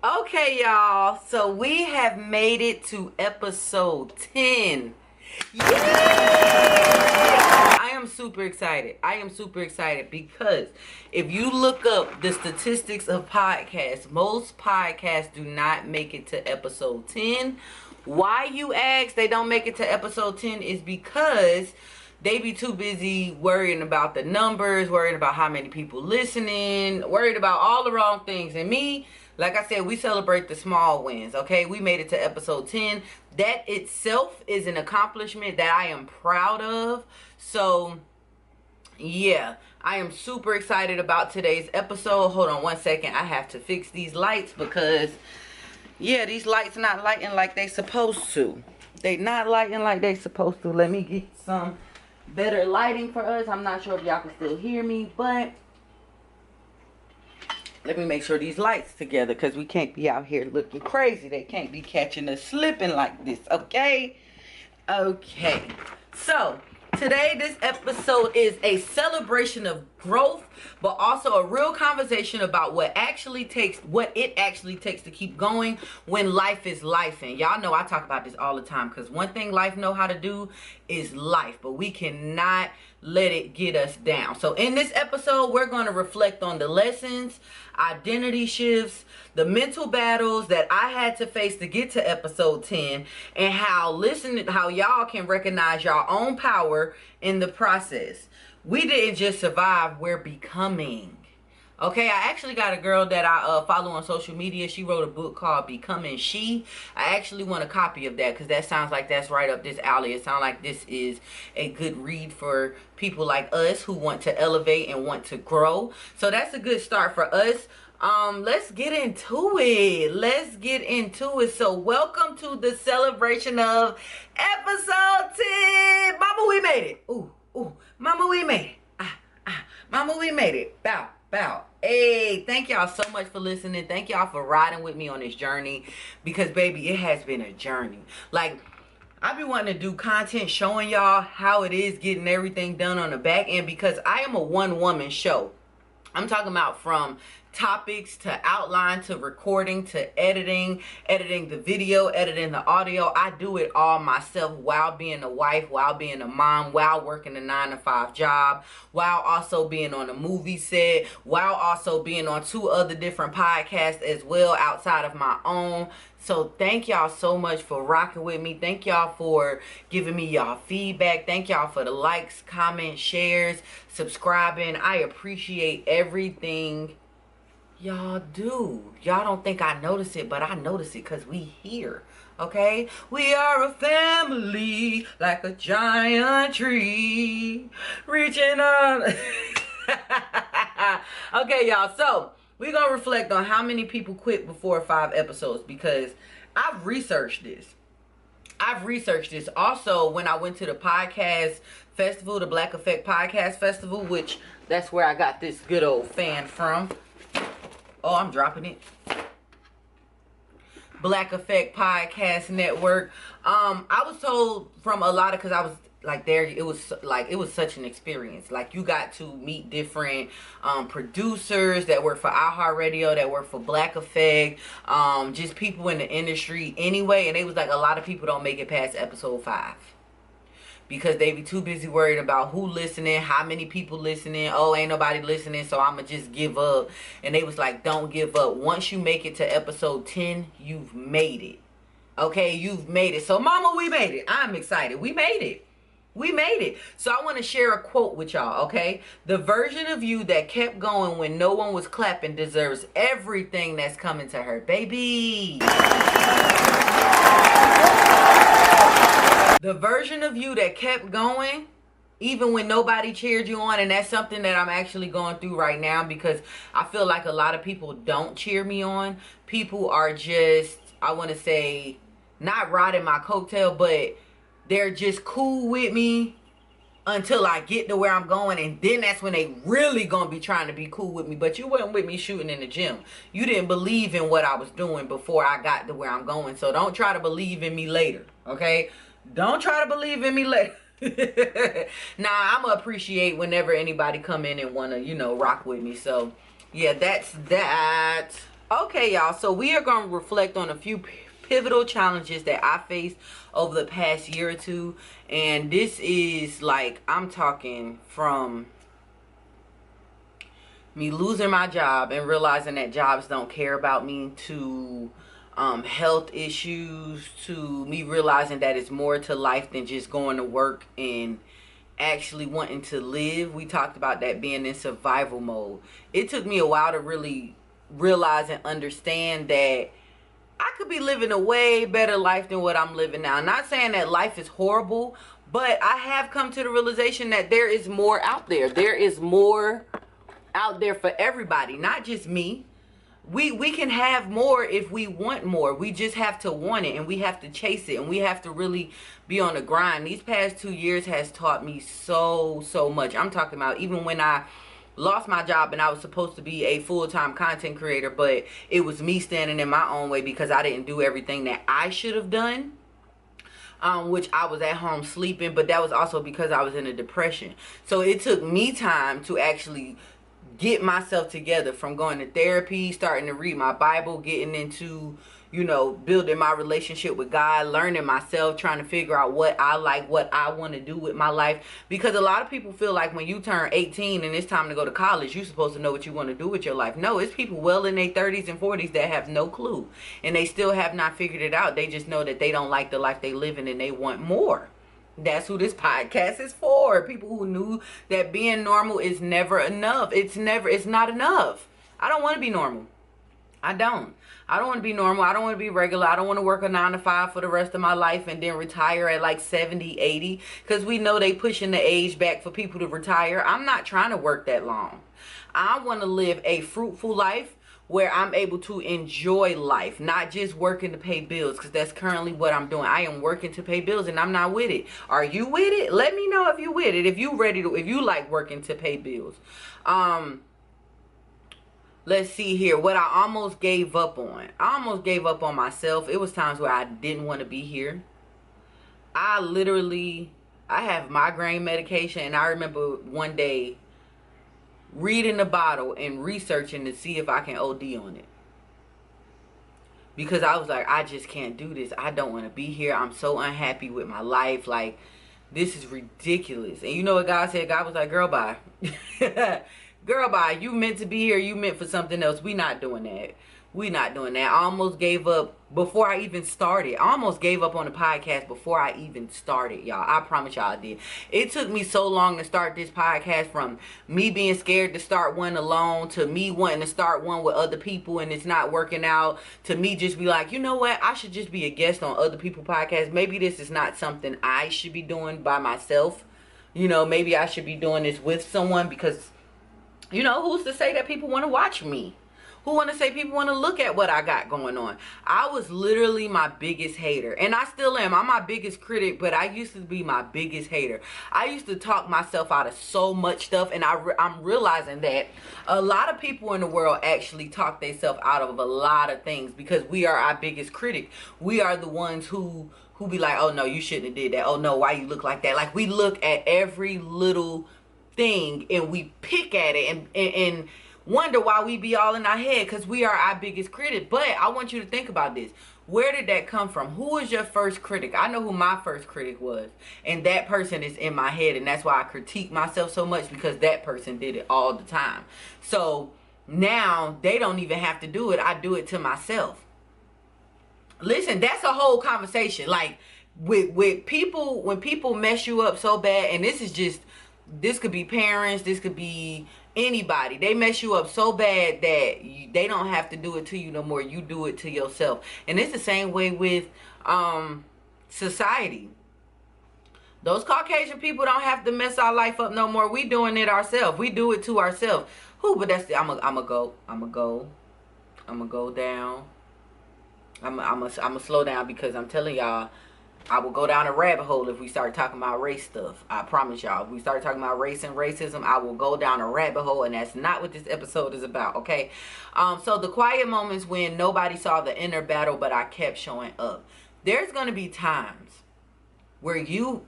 Okay, y'all. So we have made it to episode 10. Yay! I am super excited. I am super excited because if you look up the statistics of podcasts, most podcasts do not make it to episode 10. Why, you ask, they don't make it to episode 10 is because they be too busy worrying about the numbers, worrying about how many people listening, worried about all the wrong things. And me, like I said, we celebrate the small wins, okay? We made it to episode 10. That itself is an accomplishment that I am proud of. So, yeah, I am super excited about today's episode. Hold on one second. I have to fix these lights because, yeah, these lights not lighting like they supposed to. They not lighting like they supposed to. Let me get some better lighting for us. I'm not sure if y'all can still hear me, but let me make sure these lights together because we can't be out here looking crazy. They can't be catching us slipping like this, okay? Okay. So, today, this episode is a celebration of growth, but also a real conversation about what it actually takes to keep going when life is life. And y'all know I talk about this all the time because one thing life know how to do is life, but we cannot let it get us down. So in this episode, we're going to reflect on the lessons, identity shifts, the mental battles that I had to face to get to episode 10, and how y'all can recognize your own power in the process. We didn't just survive, we're becoming. Okay, I actually got a girl that I follow on social media. She wrote a book called Becoming She. I actually want a copy of that because that sounds like that's right up this alley. It sounds like this is a good read for people like us who want to elevate and want to grow. So that's a good start for us. Let's get into it. So welcome to the celebration of episode 10. Mama, we made it. Ooh, mama, we made it. Mama, we made it. Bow. Hey, thank y'all so much for listening. Thank y'all for riding with me on this journey because, baby, it has been a journey. Like, I be wanting to do content showing y'all how it is getting everything done on the back end because I am a one-woman show. I'm talking about from topics to outline to recording to editing the video, editing the audio. I do it all myself while being a wife, while being a mom, while working a 9-to-5 job, while also being on a movie set, while also being on 2 other different podcasts as well outside of my own. So thank y'all so much for rocking with me. Thank y'all for giving me y'all feedback. Thank y'all for the likes, comments, shares, subscribing. I appreciate everything y'all do. Y'all don't think I notice it, but I notice it because we here. Okay? We are a family like a giant tree reaching on. Okay, y'all. So we're going to reflect on how many people quit before 5 episodes because I've researched this. Also, when I went to the podcast festival, the Black Effect Podcast Festival, which that's where I got this good old fan from. Oh, I'm dropping it. Black Effect Podcast Network. I was told from a lot of, because I was like there, it was such an experience. Like you got to meet different producers that work for iHeartRadio, that work for Black Effect, just people in the industry anyway. And it was like a lot of people don't make it past episode 5. Because they be too busy worried about who listening, how many people listening. Oh, ain't nobody listening, so I'ma just give up. And they was like, don't give up. Once you make it to episode 10, you've made it. Okay, you've made it. So, mama, we made it. I'm excited. We made it. So I want to share a quote with y'all, okay? The version of you that kept going when no one was clapping deserves everything that's coming to her, baby. The version of you that kept going, even when nobody cheered you on, and that's something that I'm actually going through right now because I feel like a lot of people don't cheer me on. People are just, I want to say, not riding my coattail, but they're just cool with me until I get to where I'm going, and then that's when they really gonna be trying to be cool with me. But you weren't with me shooting in the gym. You didn't believe in what I was doing before I got to where I'm going. So don't try to believe in me later, okay? Don't try to believe in me later. Nah, I'ma appreciate whenever anybody come in and wanna, rock with me. So yeah, that's that. Okay, y'all. So we are going to reflect on a few pivotal challenges that I faced over the past year or two. And this is like, I'm talking from me losing my job and realizing that jobs don't care about me, to health issues, to me realizing that it's more to life than just going to work and actually wanting to live. We talked about that being in survival mode. It took me a while to really realize and understand that I could be living a way better life than what I'm living now. I'm not saying that life is horrible, but I have come to the realization that there is more out there. There is more out there for everybody, not just me. We can have more if we want more. We just have to want it, and we have to chase it, and we have to really be on the grind. These past 2 years has taught me so much. I'm talking about even when I lost my job and I was supposed to be a full-time content creator, but it was me standing in my own way because I didn't do everything that I should have done. Which I was at home sleeping, but that was also because I was in a depression. So it took me time to actually get myself together, from going to therapy, starting to read my Bible, getting into, building my relationship with God, learning myself, trying to figure out what I like, what I want to do with my life. Because a lot of people feel like when you turn 18 and it's time to go to college, you're supposed to know what you want to do with your life. No, it's people well in their 30s and 40s that have no clue, and they still have not figured it out. They just know that they don't like the life they live in and they want more. That's who this podcast is for. People who knew that being normal is never enough. It's not enough. I don't want to be normal. I don't want to be normal. I don't want to be regular. I don't want to work a 9 to 5 for the rest of my life and then retire at like 70, 80. Because we know they pushing the age back for people to retire. I'm not trying to work that long. I want to live a fruitful life where I'm able to enjoy life, not just working to pay bills, because that's currently what I'm doing. I am working to pay bills and I'm not with it. Are you with it? Let me know if you with it. If you like working to pay bills. Let's see here. What I almost gave up on. I almost gave up on myself. It was times where I didn't want to be here. I have migraine medication, and I remember one day reading the bottle and researching to see if I can OD on it, because I was like, I just can't do this. I don't want to be here. I'm so unhappy with my life. Like, this is ridiculous. And you know what God said? God was like, girl, bye. Girl, bye. You meant to be here. You meant for something else. We not doing that. I almost gave up before I even started. I almost gave up on the podcast before I even started, y'all. I promise y'all I did. It took me so long to start this podcast, from me being scared to start one alone, to me wanting to start one with other people and it's not working out, to me just be like, you know what? I should just be a guest on other people's podcasts. Maybe this is not something I should be doing by myself. Maybe I should be doing this with someone, because, who's to say that people want to watch me? Who want to say people want to look at what I got going on? I was literally my biggest hater. And I still am. I'm my biggest critic, but I used to be my biggest hater. I used to talk myself out of so much stuff. And I'm realizing that a lot of people in the world actually talk themselves out of a lot of things, because we are our biggest critic. We are the ones who be like, oh no, you shouldn't have did that. Oh no, why you look like that? Like, we look at every little thing and we pick at it and wonder why we be all in our head, because we are our biggest critic. But I want you to think about this. Where did that come from? Who was your first critic? I know who my first critic was, and that person is in my head, and that's why I critique myself so much, because that person did it all the time. So now they don't even have to do it. I do it to myself. Listen, that's a whole conversation. Like, with people, when people mess you up so bad, and this could be parents, this could be anybody. They mess you up so bad that they don't have to do it to you no more. You do it to yourself. And it's the same way with society. Those Caucasian people don't have to mess our life up no more. We doing it ourselves. We do it to ourselves. But that's I'm gonna go down. I'm gonna slow down, because I'm telling y'all, I will go down a rabbit hole if we start talking about race stuff. I promise y'all. If we start talking about race and racism, I will go down a rabbit hole, and that's not what this episode is about, okay? So the quiet moments when nobody saw the inner battle, but I kept showing up. There's going to be times where you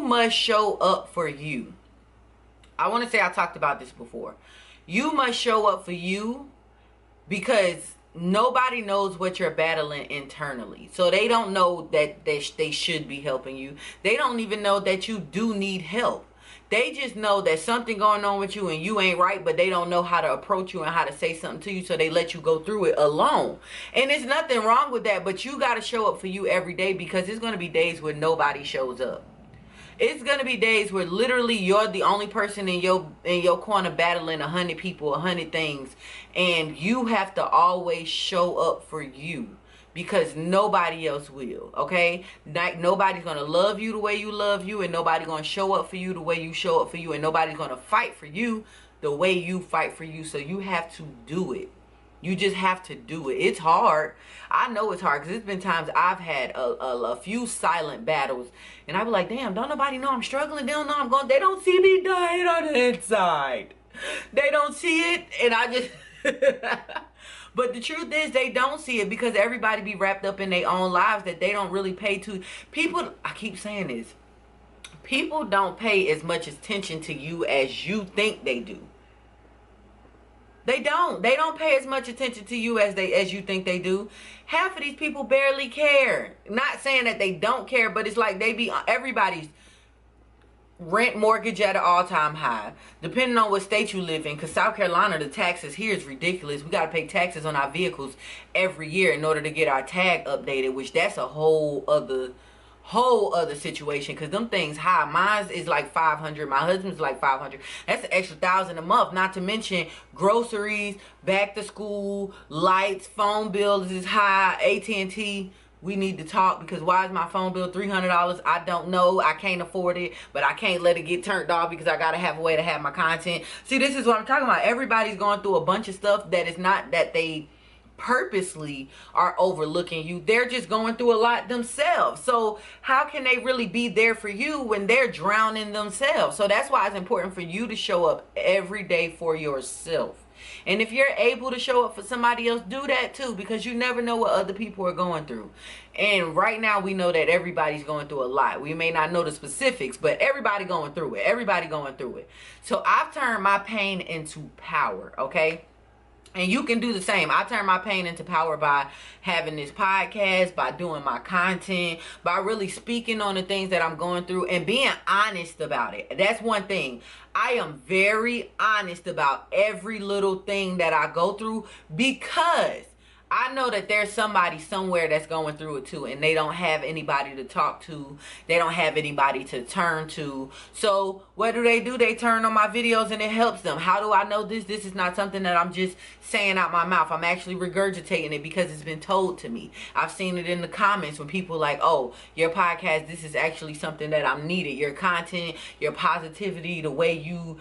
must show up for you. I want to say I talked about this before. You must show up for you because nobody knows what you're battling internally. So they don't know that they should be helping you. They don't even know that you do need help. They just know that something going on with you and you ain't right, but they don't know how to approach you and how to say something to you, so they let you go through it alone. And there's nothing wrong with that, but you got to show up for you every day, because there's going to be days where nobody shows up. It's going to be days where literally you're the only person in your corner battling 100 people, 100 things, and you have to always show up for you, because nobody else will, okay? Nobody's going to love you the way you love you, and nobody's going to show up for you the way you show up for you, and nobody's going to fight for you the way you fight for you. So you have to do it. You just have to do it. It's hard. I know it's hard, because it's been times I've had a few silent battles, and I be like, damn, don't nobody know I'm struggling? They don't know I'm going. They don't see me dying on the inside. They don't see it, and I just... But the truth is, they don't see it, because everybody be wrapped up in their own lives that they don't really pay to. People, I keep saying this, people don't pay as much attention to you as you think they do. They don't pay as much attention to you as you think they do. Half of these people barely care. Not saying that they don't care, but it's like everybody's rent, mortgage at an all-time high, depending on what state you live in, because South Carolina, the taxes here is ridiculous. We got to pay taxes on our vehicles every year in order to get our tag updated, which that's a whole other situation, because them things high. Mine is like $500. My husband's like $500. That's an extra $1,000 a month, not to mention groceries, back to school, lights, phone bills is high. AT&T, we need to talk, because why is my phone bill $300? I don't know. I can't afford it, but I can't let it get turned off, because I got to have a way to have my content. See, this is what I'm talking about. Everybody's going through a bunch of stuff that is not that they purposely are overlooking you. They're just going through a lot themselves. So how can they really be there for you when they're drowning themselves? So that's why it's important for you to show up every day for yourself. And if you're able to show up for somebody else, do that too, because you never know what other people are going through. And right now we know that everybody's going through a lot. We may not know the specifics, but everybody going through it. Everybody going through it. So I've turned my pain into power, okay? And you can do the same. I turn my pain into power by having this podcast, by doing my content, by really speaking on the things that I'm going through and being honest about it. That's one thing. I am very honest about every little thing that I go through, because I know that there's somebody somewhere that's going through it too, and they don't have anybody to talk to. They don't have anybody to turn to. So what do? They turn on my videos and it helps them. How do I know this? This is not something that I'm just saying out my mouth. I'm actually regurgitating it because it's been told to me. I've seen it in the comments when people like, oh, your podcast, this is actually something that I'm needed. Your content, your positivity, the way you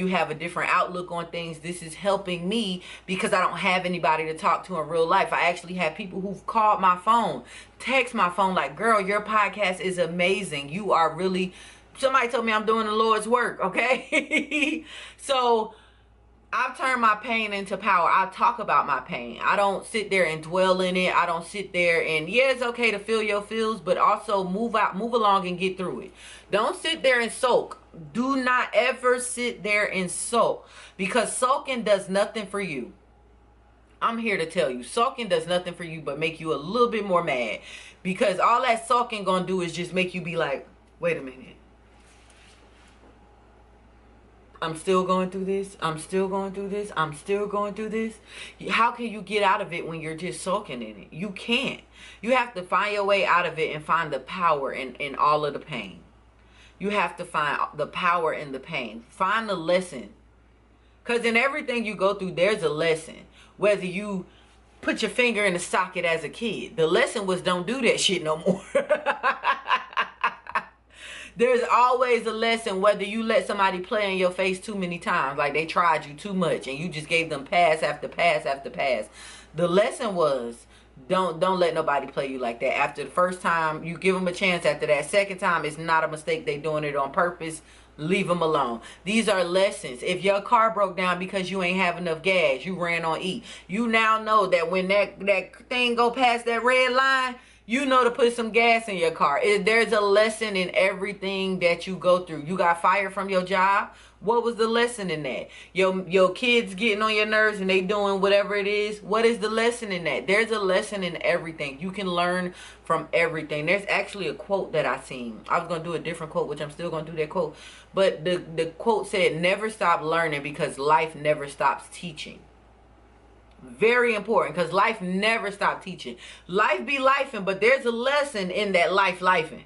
have a different outlook on things. This is helping me because I don't have anybody to talk to in real life. I actually have people who've called my phone, text my phone like, girl, your podcast is amazing. You are really, somebody told me I'm doing the Lord's work, okay? So I've turned my pain into power. I talk about my pain. I don't sit there and dwell in it. I don't sit there and, yeah, it's okay to feel your feels, but also move along and get through it. Don't sit there and sulk. Do not ever sit there and sulk, because sulking does nothing for you. I'm here to tell you, sulking does nothing for you but make you a little bit more mad, because all that sulking gonna do is just make you be like, wait a minute, I'm still going through this. I'm still going through this. I'm still going through this. How can you get out of it when you're just sulking in it? You can't. You have to find your way out of it and find the power in all of the pain. You have to find the power in the pain. Find the lesson. Because in everything you go through, there's a lesson. Whether you put your finger in the socket as a kid, the lesson was don't do that shit no more. There's always a lesson, whether you let somebody play in your face too many times, like they tried you too much and you just gave them pass after pass after pass. The lesson was don't let nobody play you like that. After the first time, you give them a chance. After that second time, it's not a mistake. They doing it on purpose. Leave them alone. These are lessons. If your car broke down because you ain't have enough gas, you ran on E. You now know that when that thing go past that red line, you know to put some gas in your car. There's a lesson in everything that you go through. You got fired from your job. What was the lesson in that? Your kids getting on your nerves and they doing whatever it is. What is the lesson in that? There's a lesson in everything. You can learn from everything. There's actually a quote that I seen. I was going to do a different quote, which I'm still going to do that quote. But the quote said, never stop learning because life never stops teaching. Very important, because life never stops teaching. Life be lifing, but there's a lesson in that life lifing.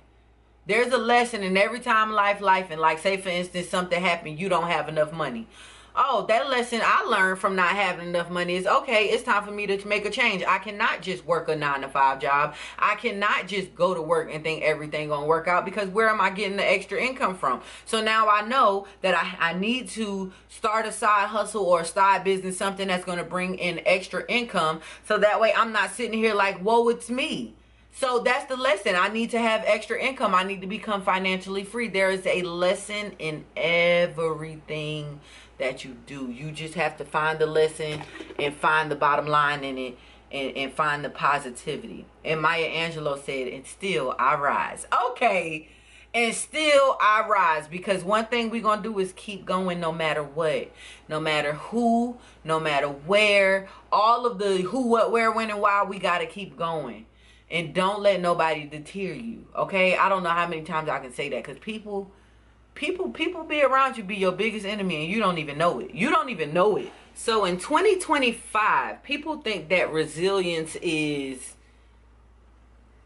There's a lesson in every time life lifing. Like, say for instance, something happened, you don't have enough money. Oh, that lesson I learned from not having enough money is, okay, it's time for me to make a change. I cannot just work a 9-to-5 job. I cannot just go to work and think everything gonna work out, because where am I getting the extra income from? So now I know that I need to start a side hustle or a side business, something that's gonna bring in extra income, so that way I'm not sitting here like, whoa, it's me. So that's the lesson. I need to have extra income. I need to become financially free. There is a lesson in everything that you do. You just have to find the lesson and find the bottom line in it, and find the positivity. And Maya Angelou said, and still I rise. Okay. And still I rise, because one thing we're going to do is keep going no matter what. No matter who, no matter where, all of the who, what, where, when, and why, we got to keep going. And don't let nobody deter you. Okay? I don't know how many times I can say that, because people be around you, be your biggest enemy, and you don't even know it. You don't even know it. So in 2025, people think that resilience is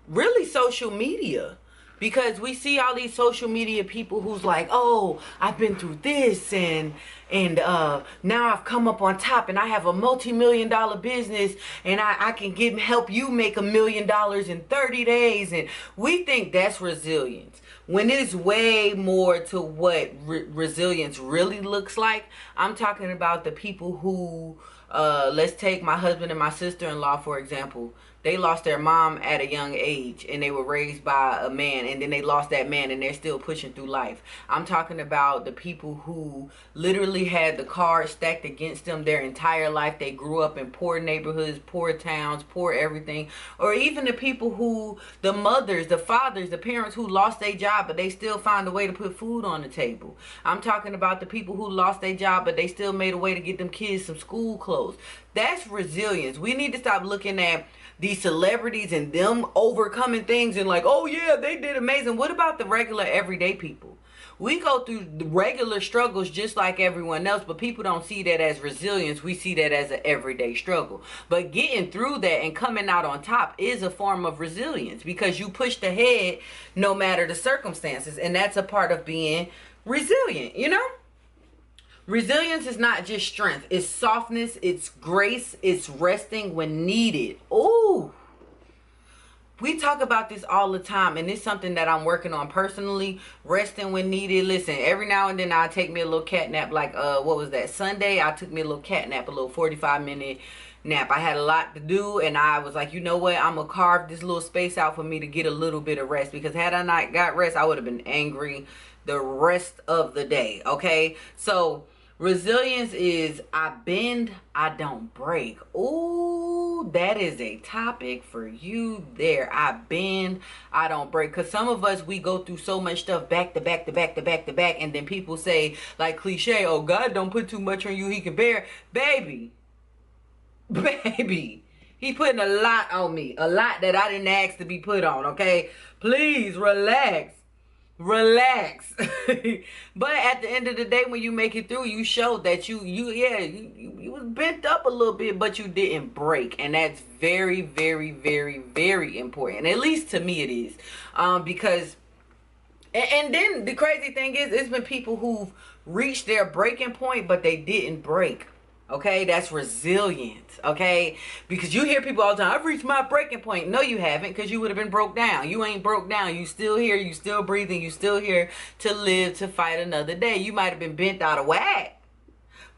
really social media, because we see all these social media people who's like, oh, I've been through this, and now I've come up on top, and I have a multi-million-dollar business, and I can help you make $1 million in 30 days. And we think that's resilience, when it's way more to what resilience really looks like. I'm talking about the people who, let's take my husband and my sister-in-law, for example. They lost their mom at a young age, and they were raised by a man, and then they lost that man, and they're still pushing through life. I'm talking about the people who literally had the cards stacked against them their entire life. They grew up in poor neighborhoods, poor towns, poor everything. Or even the people who, the mothers, the fathers, the parents who lost their job, but they still find a way to put food on the table. I'm talking about the people who lost their job, but they still made a way to get them kids some school clothes. That's resilience. We need to stop looking at these celebrities and them overcoming things and like, oh yeah, they did amazing. What about the regular everyday people? We go through the regular struggles just like everyone else, but people don't see that as resilience. We see that as an everyday struggle. But getting through that and coming out on top is a form of resilience, because you pushed ahead no matter the circumstances. And that's a part of being resilient, you know? Resilience is not just strength. It's softness. It's grace. It's resting when needed. Ooh. We talk about this all the time, and it's something that I'm working on personally. Resting when needed. Listen, every now and then I'll take me a little cat nap. Like, what was that? Sunday, I took me a little cat nap, a little 45-minute nap. I had a lot to do, and I was like, you know what? I'm going to carve this little space out for me to get a little bit of rest, because had I not got rest, I would have been angry the rest of the day. Okay? So resilience is, I bend, I don't break. Ooh, that is a topic for you there. I bend, I don't break. Because some of us, we go through so much stuff back to back to back to back to back. And then people say, like cliche, oh, God don't put too much on you, he can bear. Baby, he putting a lot on me. A lot that I didn't ask to be put on, okay? Please relax. Relax. But at the end of the day, when you make it through, you show that you was bent up a little bit, but you didn't break. And that's very, very, very, very important. At least to me it is. Because and then the crazy thing is, it's been people who've reached their breaking point, but they didn't break. Okay, that's resilience. Okay, because you hear people all the time, I've reached my breaking point. No, you haven't, because you would have been broke down. You ain't broke down. You still here. You still breathing. You still here to live, to fight another day. You might have been bent out of whack,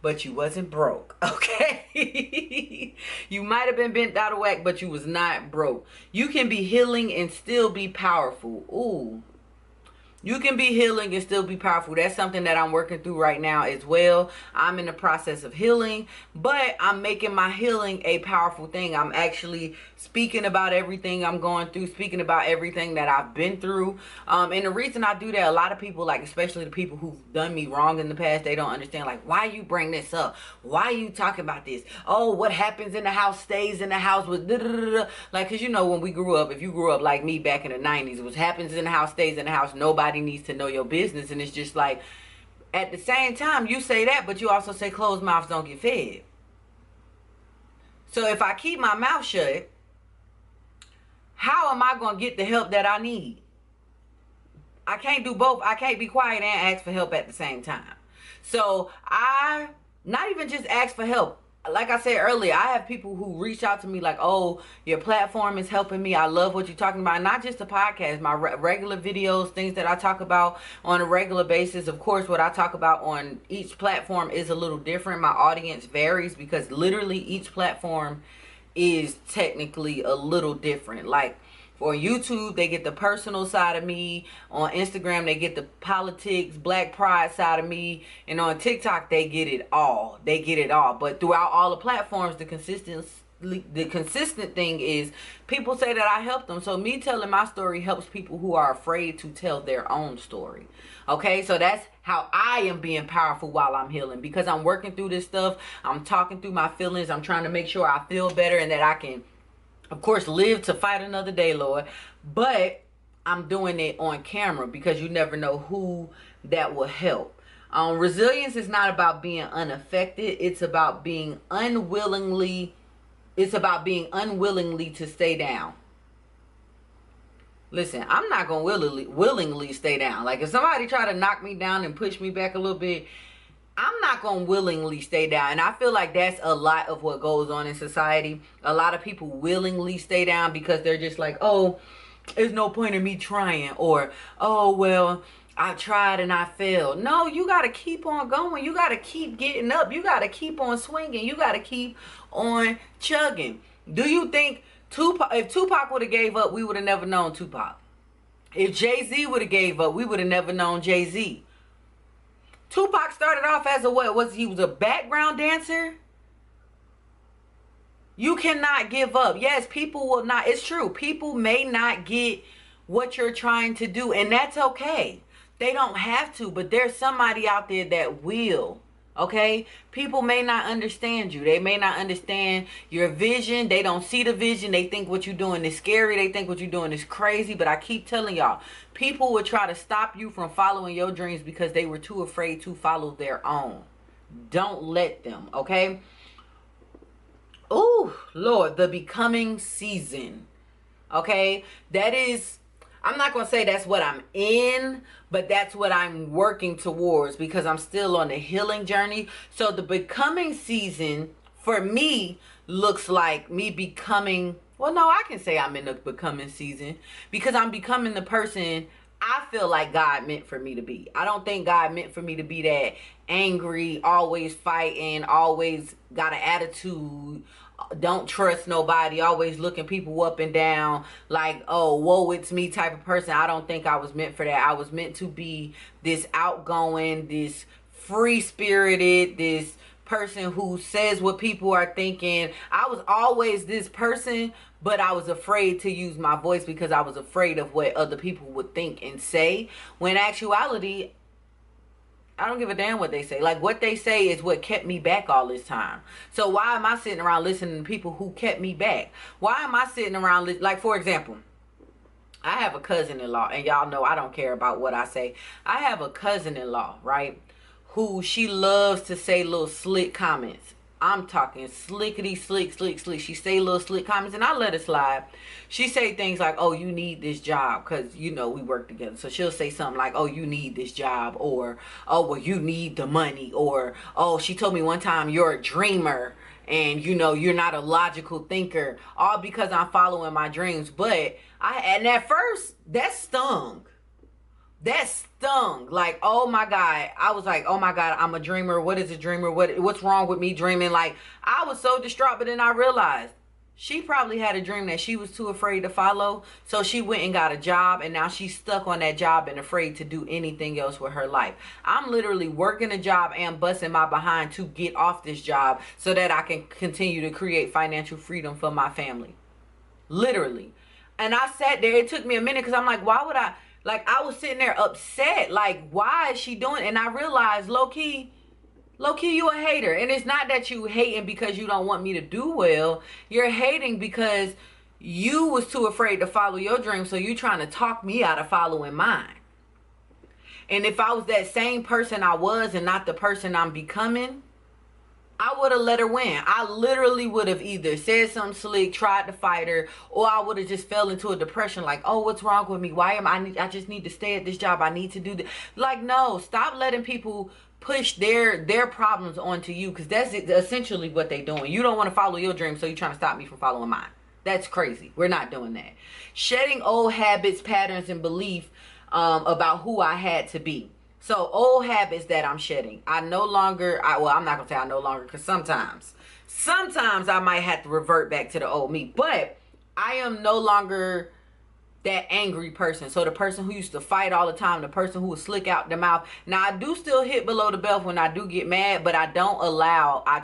but you wasn't broke. Okay, you might have been bent out of whack, but you was not broke. You can be healing and still be powerful. Ooh. You can be healing and still be powerful. That's something that I'm working through right now as well. I'm in the process of healing, but I'm making my healing a powerful thing. I'm actually speaking about everything I'm going through, speaking about everything that I've been through. And the reason I do that, a lot of people, like especially the people who've done me wrong in the past, they don't understand, like, why you bring this up? Why you talking about this? Oh, what happens in the house stays in the house with like, because you know, when we grew up, if you grew up like me back in the 90s, what happens in the house stays in the house. Nobody needs to know your business. And it's just like, at the same time, you say that, but you also say closed mouths don't get fed. So if I keep my mouth shut, how am I going to get the help that I need? I can't do both. I can't be quiet and ask for help at the same time. So I not even just ask for help. Like I said earlier, I have people who reach out to me like, oh, your platform is helping me. I love what you're talking about. Not just the podcast, my regular videos, things that I talk about on a regular basis. Of course, what I talk about on each platform is a little different. My audience varies because literally each platform is technically a little different. Like, for YouTube, they get the personal side of me. On Instagram, they get the politics, black pride side of me. And on TikTok, they get it all. They get it all. But throughout all the platforms, the consistent thing is people say that I help them. So me telling my story helps people who are afraid to tell their own story. Okay, so that's how I am being powerful while I'm healing. Because I'm working through this stuff. I'm talking through my feelings. I'm trying to make sure I feel better and that I can, of course, live to fight another day, Lord. But I'm doing it on camera because you never know who that will help. Resilience is not about being unaffected. It's about being unwillingly. It's about being unwillingly to stay down. Listen, I'm not going to willingly stay down. Like if somebody try to knock me down and push me back a little bit, I'm not going to willingly stay down. And I feel like that's a lot of what goes on in society. A lot of people willingly stay down because they're just like, oh, there's no point in me trying. Or, oh, well, I tried and I failed. No, you got to keep on going. You got to keep getting up. You got to keep on swinging. You got to keep on chugging. Do you think if Tupac would have gave up, we would have never known Tupac? If Jay-Z would have gave up, we would have never known Jay-Z. Tupac started off as a what? He was a background dancer? You cannot give up. Yes, people will not. It's true. People may not get what you're trying to do, and that's okay. They don't have to, but there's somebody out there that will. Okay? People may not understand you. They may not understand your vision. They don't see the vision. They think what you're doing is scary. They think what you're doing is crazy. But I keep telling y'all, people will try to stop you from following your dreams because they were too afraid to follow their own. Don't let them, okay? Oh, Lord, the becoming season. Okay? That is, I'm not going to say that's what I'm in, but that's what I'm working towards because I'm still on the healing journey. So the becoming season for me looks like me becoming, well, no, I can say I'm in the becoming season because I'm becoming the person I feel like God meant for me to be. I don't think God meant for me to be that angry, always fighting, always got an attitude, don't trust nobody, always looking people up and down like, oh, whoa, it's me type of person. I don't think I was meant for that. I was meant to be this outgoing, this free-spirited, this person who says what people are thinking. I was always this person, but I was afraid to use my voice because I was afraid of what other people would think and say. When in actuality, I don't give a damn what they say. Like, what they say is what kept me back all this time. So why am I sitting around listening to people who kept me back? Why am I sitting around, like, for example, I have a cousin-in-law, and y'all know I don't care about what I say. I have a cousin-in-law, right, who she loves to say little slick comments. I'm talking slickety, slick. She say little slick comments, and I let it slide. She say things like, oh, you need this job, because, you know, we work together. So she'll say something like, oh, you need this job, or, oh, well, you need the money, or, oh, she told me one time you're a dreamer, and, you know, you're not a logical thinker, all because I'm following my dreams. But, and at first, that stung. That stung. Like, oh my God. I was like, oh my God, I'm a dreamer. What is a dreamer? What's wrong with me dreaming? Like, I was so distraught, but then I realized She probably had a dream that she was too afraid to follow, so she went and got a job, and now she's stuck on that job and afraid to do anything else with her life. I'm literally working a job and busting my behind to get off this job so that I can continue to create financial freedom for my family. Literally. And I sat there, it took me a minute, because I'm like, why would I, like, I was sitting there upset, like, why is she doing it? And I realized, low-key, you a hater. And it's not that you hating because you don't want me to do well. You're hating because you was too afraid to follow your dream, so you trying to talk me out of following mine. And if I was that same person I was and not the person I'm becoming, I would have let her win. I literally would have either said something slick, tried to fight her, or I would have just fell into a depression like, oh, what's wrong with me? Why am I just need to stay at this job. I need to do this. Like, no, stop letting people push their problems onto you, because that's essentially what they're doing. You don't want to follow your dream, so you're trying to stop me from following mine. That's crazy. We're not doing that. Shedding old habits, patterns, and belief about who I had to be. So old habits that I'm shedding. I'm not going to say I no longer, because sometimes I might have to revert back to the old me. But I am no longer that angry person. So the person who used to fight all the time, the person who would slick out the mouth. Now, I do still hit below the belt when I do get mad, but I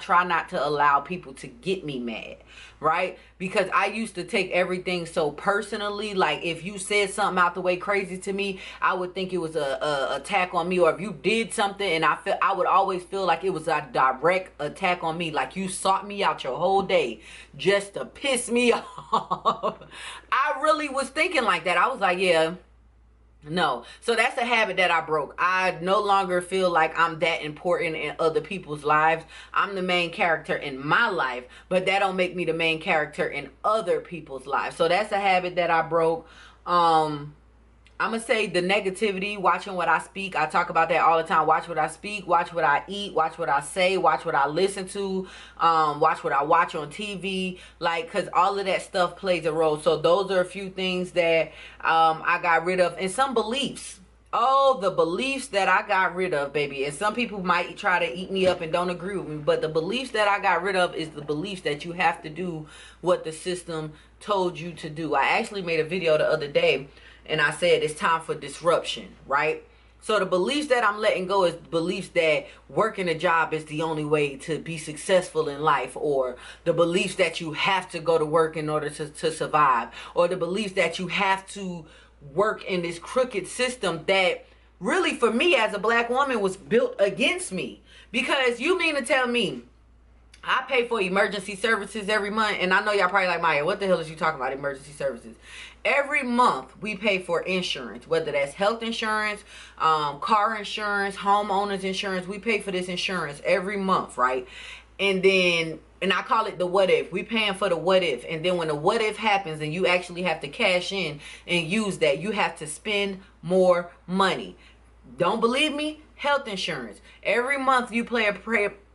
try not to allow people to get me mad, right? Because I used to take everything so personally. Like, if you said something out the way crazy to me, I would think it was a attack on me. Or if you did something, and I would always feel like it was a direct attack on me. Like you sought me out your whole day just to piss me off. I really was thinking like that. I was like, yeah, no. So that's a habit that I broke. I no longer feel like I'm that important in other people's lives. I'm the main character in my life, but that don't make me the main character in other people's lives. So that's a habit that I broke. I'm going to say the negativity, watching what I speak. I talk about that all the time. Watch what I speak, watch what I eat, watch what I say, watch what I listen to, watch what I watch on TV. Like, because all of that stuff plays a role. So those are a few things that I got rid of. And some beliefs. Oh, the beliefs that I got rid of, baby. And some people might try to eat me up and don't agree with me. But the beliefs that I got rid of is the beliefs that you have to do what the system told you to do. I actually made a video the other day, and I said it's time for disruption, right? So the beliefs that I'm letting go is beliefs that working a job is the only way to be successful in life, or the beliefs that you have to go to work in order to survive, or the beliefs that you have to work in this crooked system that really, for me as a black woman, was built against me. Because you mean to tell me I pay for emergency services every month? And I know y'all probably like, Maya, what the hell is you talking about, emergency services? Every month we pay for insurance, whether that's health insurance, car insurance, homeowners insurance. We pay for this insurance every month, right? And I call it the what if. We paying for the what if. And then when the what if happens and you actually have to cash in and use that, you have to spend more money. Don't believe me? Health insurance. Every month you pay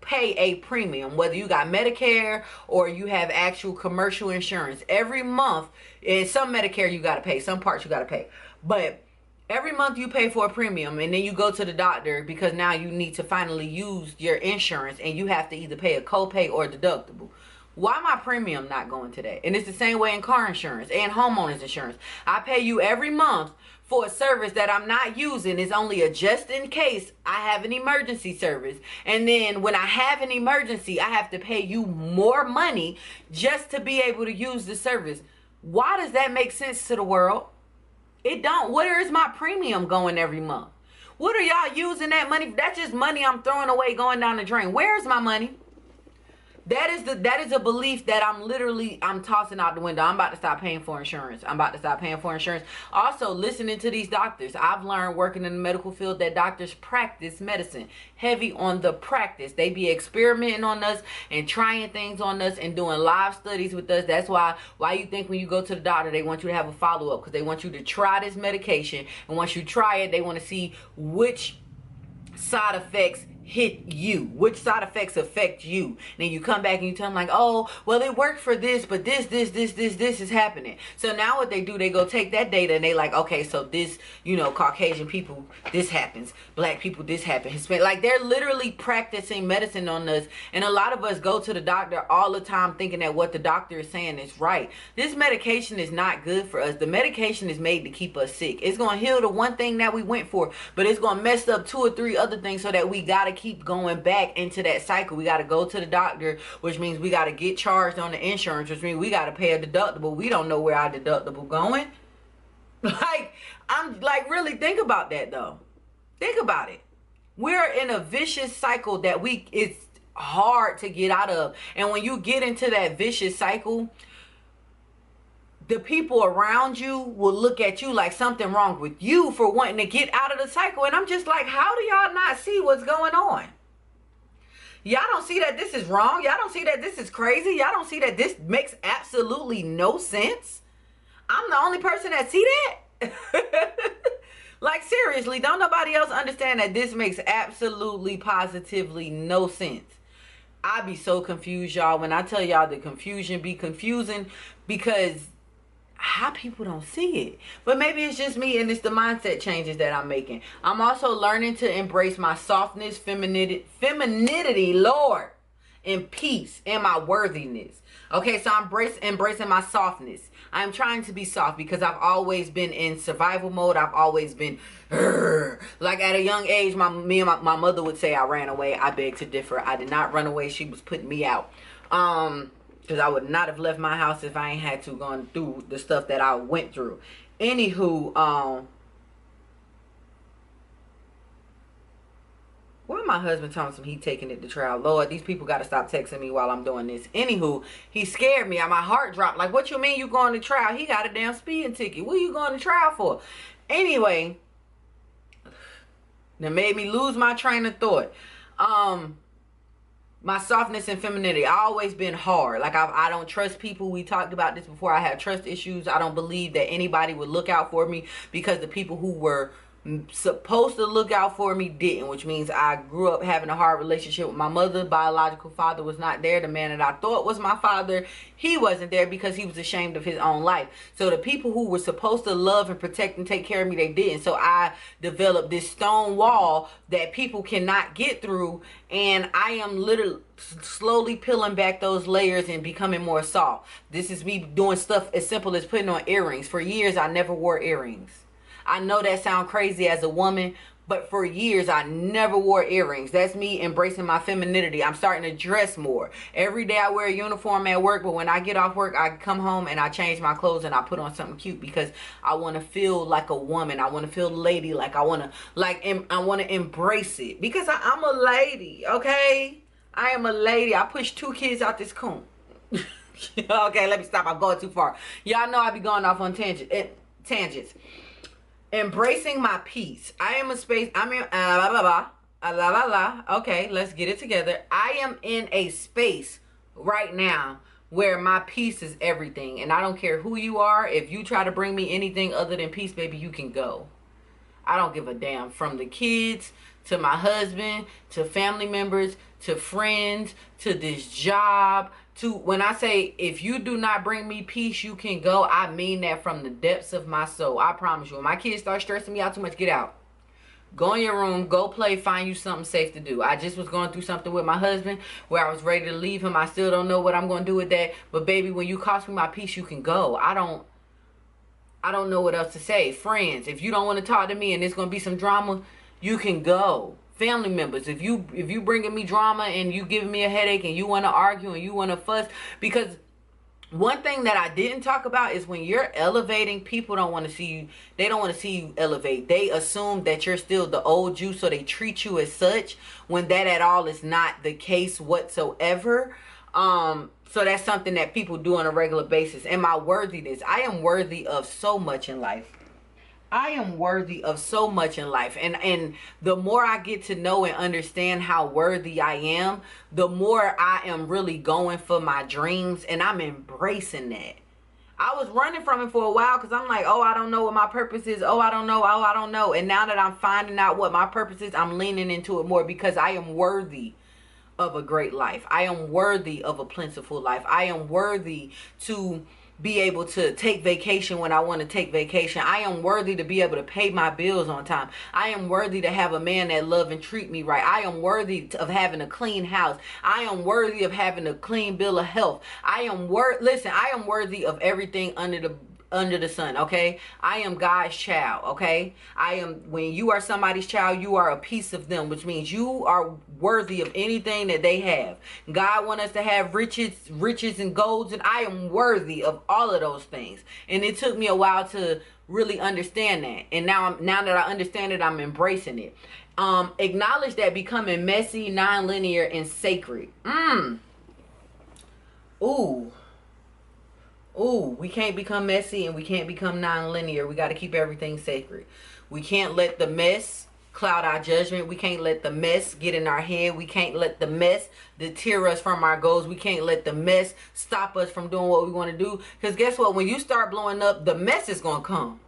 a premium, whether you got Medicare or you have actual commercial insurance. Every month, and some Medicare you got to pay, some parts you got to pay. But every month you pay for a premium, and then you go to the doctor because now you need to finally use your insurance, and you have to either pay a copay or a deductible. Why my premium not going to that? And it's the same way in car insurance and homeowners insurance. I pay you every month for a service that I'm not using. It's only a just in case I have an emergency service. And then when I have an emergency, I have to pay you more money just to be able to use the service. Why does that make sense to the world? It don't. Where is my premium going every month? What are y'all using that money? That's just money I'm throwing away, going down the drain. Where's my money? That is a belief that I'm tossing out the window. I'm about to stop paying for insurance. Also, listening to these doctors. I've learned working in the medical field that doctors practice medicine. Heavy on the practice. They be experimenting on us and trying things on us and doing live studies with us. That's why you think when you go to the doctor, they want you to have a follow-up, because they want you to try this medication. And once you try it, they want to see which side effects hit you, which side effects affect you. And then you come back and you tell them like, oh, well, it worked for this, but this is happening. So now what they do, they go take that data and they like, okay, so this, Caucasian people, this happens, black people, this happens, Hispanic. Like, they're literally practicing medicine on us. And a lot of us go to the doctor all the time thinking that what the doctor is saying is right. This medication is not good for us. The medication is made to keep us sick. It's going to heal the one thing that we went for, but it's going to mess up 2 or 3 other things, so that we got to keep going back into that cycle. We got to go to the doctor, which means we got to get charged on the insurance, which means we got to pay a deductible. We don't know where our deductible going. Like, I'm like, really think about that though. Think about it. We're in a vicious cycle that it's hard to get out of. And when you get into that vicious cycle, the people around you will look at you like something wrong with you for wanting to get out of the cycle. And I'm just like, how do y'all not see what's going on? Y'all don't see that this is wrong. Y'all don't see that this is crazy. Y'all don't see that this makes absolutely no sense. I'm the only person that see that. Like, seriously, don't nobody else understand that this makes absolutely positively no sense. I be so confused, y'all, when I tell y'all the confusion be confusing, because how people don't see it. But maybe it's just me, and it's the mindset changes that I'm making. I'm also learning to embrace my softness, femininity, Lord, and peace, and my worthiness. Okay, so I'm embracing my softness. I'm trying to be soft because I've always been in survival mode. I've always been like, at a young age, my mother would say I ran away. I beg to differ. I did not run away. She was putting me out. Because I would not have left my house if I ain't had to gone through the stuff that I went through. Anywho, why my husband telling me he taking it to trial? Lord, these people got to stop texting me while I'm doing this. Anywho, he scared me. My heart dropped. Like, what you mean you going to trial? He got a damn speeding ticket. What are you going to trial for? Anyway, that made me lose my train of thought. My softness and femininity. I always been hard. Like, I don't trust people. We talked about this before. I have trust issues. I don't believe that anybody would look out for me, because the people who were supposed to look out for me didn't, which means I grew up having a hard relationship with my mother. Biological father was not there. The man that I thought was my father, he wasn't there because he was ashamed of his own life. So the people who were supposed to love and protect and take care of me, they didn't. So I developed this stone wall that people cannot get through, and I am literally slowly peeling back those layers and becoming more soft. This is me doing stuff as simple as putting on earrings. For years I never wore earrings. I know that sounds crazy as a woman, but for years I never wore earrings. That's me embracing my femininity. I'm starting to dress more. Every day I wear a uniform at work, but when I get off work, I come home and I change my clothes and I put on something cute, because I want to feel like a woman. I want to feel ladylike. Like, I want to embrace it, because I'm a lady, okay? I am a lady. I pushed 2 kids out this coon. Okay, let me stop. I'm going too far. Y'all know I be going off on tangents. Embracing my peace. I am a space. I'm in Okay, let's get it together. I am in a space right now where my peace is everything, and I don't care who you are. If you try to bring me anything other than peace, baby, you can go. I don't give a damn. From the kids to my husband to family members to friends to this job to, when I say, if you do not bring me peace, you can go, I mean that from the depths of my soul. I promise you. When my kids start stressing me out too much, get out. Go in your room, go play, find you something safe to do. I just was going through something with my husband where I was ready to leave him. I still don't know what I'm going to do with that. But baby, when you cost me my peace, you can go. I don't know what else to say. Friends, if you don't want to talk to me and there's going to be some drama, you can go. Family members, if you bringing me drama and you giving me a headache and you want to argue and you want to fuss, because one thing that I didn't talk about is when you're elevating, people don't want to see you. They don't want to see you elevate. They assume that you're still the old you, so they treat you as such, when that at all is not the case whatsoever. So that's something that people do on a regular basis. And my worthiness. I am worthy of so much in life. I am worthy of so much in life. And the more I get to know and understand how worthy I am, the more I am really going for my dreams, and I'm embracing that. I was running from it for a while because I'm like, oh, I don't know what my purpose is. Oh, I don't know. Oh, I don't know. And now that I'm finding out what my purpose is, I'm leaning into it more because I am worthy of a great life. I am worthy of a plentiful life. I am worthy to be able to take vacation when I want to take vacation. I am worthy to be able to pay my bills on time. I am worthy to have a man that love and treat me right. I am worthy of having a clean house. I am worthy of having a clean bill of health. I am worthy of everything under the sun. Okay, I am God's child. Okay, when you are somebody's child, you are a piece of them, which means you are worthy of anything that they have. God wants us to have riches and golds, and I am worthy of all of those things. And it took me a while to really understand that, and now that I understand it, I'm embracing it. Acknowledge that becoming messy, non-linear, and sacred. We can't become messy and we can't become non-linear. We got to keep everything sacred. We can't let the mess cloud our judgment. We can't let the mess get in our head. We can't let the mess deter us from our goals. We can't let the mess stop us from doing what we want to do. Because guess what? When you start blowing up, the mess is going to come.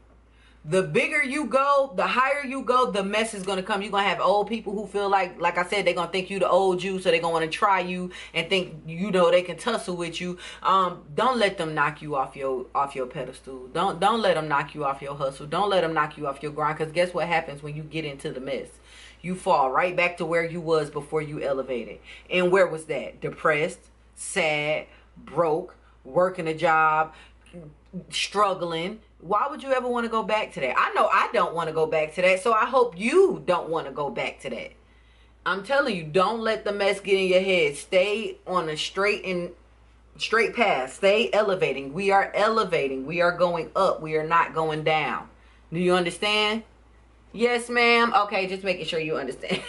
The bigger you go, the higher you go, the mess is going to come. You're going to have old people who feel like I said, they're going to think you the old you, so they're going to want to try you and think, they can tussle with you. Don't let them knock you off your pedestal. Don't let them knock you off your hustle. Don't let them knock you off your grind, because guess what happens when you get into the mess? You fall right back to where you was before you elevated. And where was that? Depressed, sad, broke, working a job, struggling. Why would you ever want to go back to that? I know I don't want to go back to that, so I hope you don't want to go back to that. I'm telling you, don't let the mess get in your head. Stay on a straight path. Stay elevating. We are elevating. We are going up. We are not going down. Do you understand? Yes, ma'am. Okay, just making sure you understand.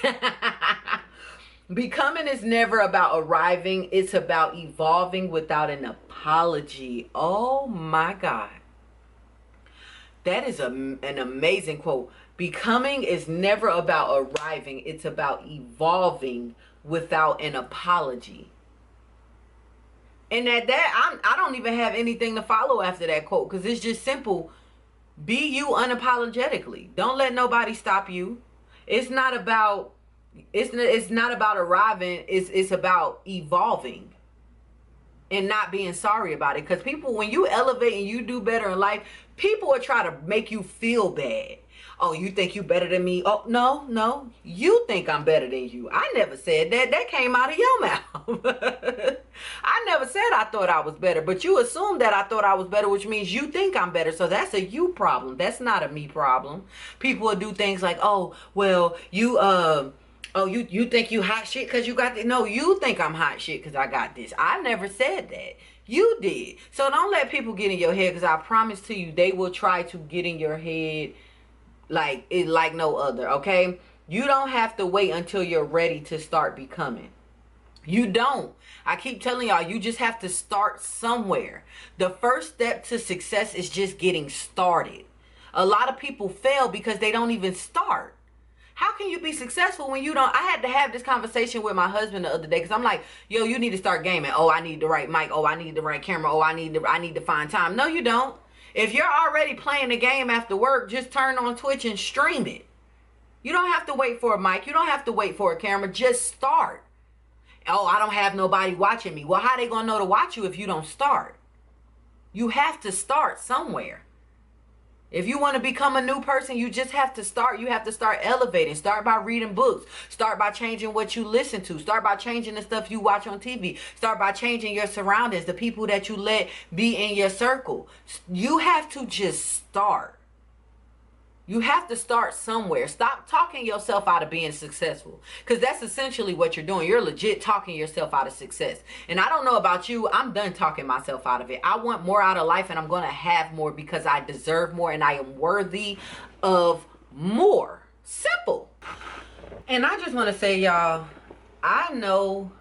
Becoming is never about arriving. It's about evolving without an apology. Oh my God. That is an amazing quote. Becoming is never about arriving. It's about evolving without an apology. And I don't even have anything to follow after that quote, because it's just simple. Be you unapologetically. Don't let nobody stop you. It's not about arriving. It's about evolving and not being sorry about it. Because people, when you elevate and you do better in life, people will try to make you feel bad. Oh, you think you better than me? Oh, no. You think I'm better than you. I never said that. That came out of your mouth. I never said I thought I was better, but you assumed that I thought I was better, which means you think I'm better. So that's a you problem. That's not a me problem. People will do things like, oh, well, you think you hot shit because you got this. No, you think I'm hot shit because I got this. I never said that. You did. So don't let people get in your head, because I promise to you, they will try to get in your head like no other. Okay? You don't have to wait until you're ready to start becoming. You don't. I keep telling y'all, you just have to start somewhere. The first step to success is just getting started. A lot of people fail because they don't even start. How can you be successful when you don't? I had to have this conversation with my husband the other day, because I'm like, yo, you need to start gaming. Oh, I need the right mic. Oh, I need the right camera. Oh, I need to find time. No, you don't. If you're already playing the game after work, just turn on Twitch and stream it. You don't have to wait for a mic. You don't have to wait for a camera. Just start. Oh, I don't have nobody watching me. Well, how they gonna know to watch you if you don't start? You have to start somewhere. If you want to become a new person, you just have to start. You have to start elevating. Start by reading books. Start by changing what you listen to. Start by changing the stuff you watch on TV. Start by changing your surroundings, the people that you let be in your circle. You have to just start. You have to start somewhere. Stop talking yourself out of being successful, because that's essentially what you're doing. You're legit talking yourself out of success. And I don't know about you. I'm done talking myself out of it. I want more out of life, and I'm going to have more because I deserve more and I am worthy of more. Simple. And I just want to say, y'all, I know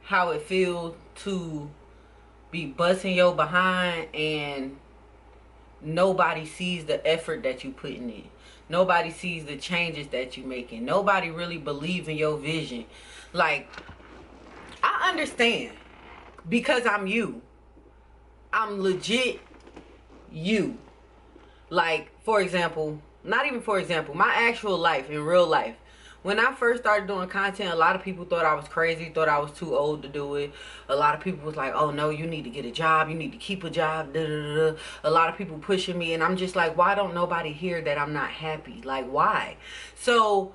how it feels to be busting your behind and nobody sees the effort that you putting in. Nobody sees the changes that you making. Nobody really believes in your vision. Like, I understand, because I'm you. I'm legit you. Like, for example, not even for example, my actual life, in real life. When I first started doing content, a lot of people thought I was crazy, thought I was too old to do it. A lot of people was like, oh no, you need to get a job, you need to keep a job, da, da, da, da. A lot of people pushing me, and I'm just like, why don't nobody hear that I'm not happy? Like, why? So